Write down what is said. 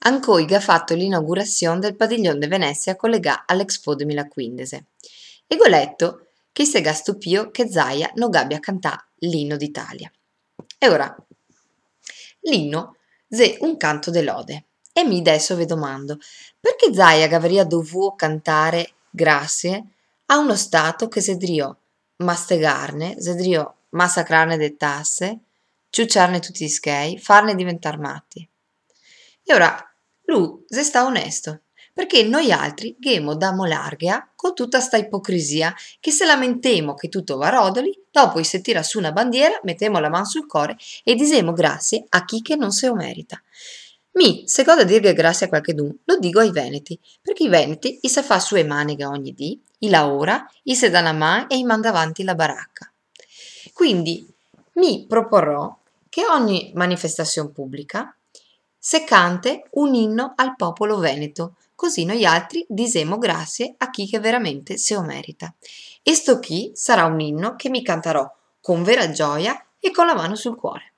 Ancora ha fatto l'inaugurazione del padiglione de Venezia collegato all'Expo 2015 e ho letto che si è stupito che Zaia non abbia cantato l'inno d'Italia. E ora, l'inno è un canto de lode e mi adesso vi domando, perché Zaia avrebbe dovuto cantare grazie a uno Stato che si drio mastegarne, si drio massacrarne le tasse, ciucciarne tutti gli schei, farne diventare matti. E ora, lui se sta onesto, perché noi altri ghemo dammo larga con tutta sta ipocrisia che se lamentemo che tutto va rodoli, dopo se tira su una bandiera, mettiamo la mano sul cuore e disemo grazie a chi che non se lo merita. Se goda dire grazie a qualchedun, lo dico ai veneti, perché i veneti i se fa sue maniche ogni dì, i lavora, i se dà una mano e i manda avanti la baracca. Quindi mi proporrò che ogni manifestazione pubblica se cante un inno al popolo veneto, così noi altri disemo grazie a chi che veramente se lo merita. E sto chi sarà un inno che mi canterò con vera gioia e con la mano sul cuore.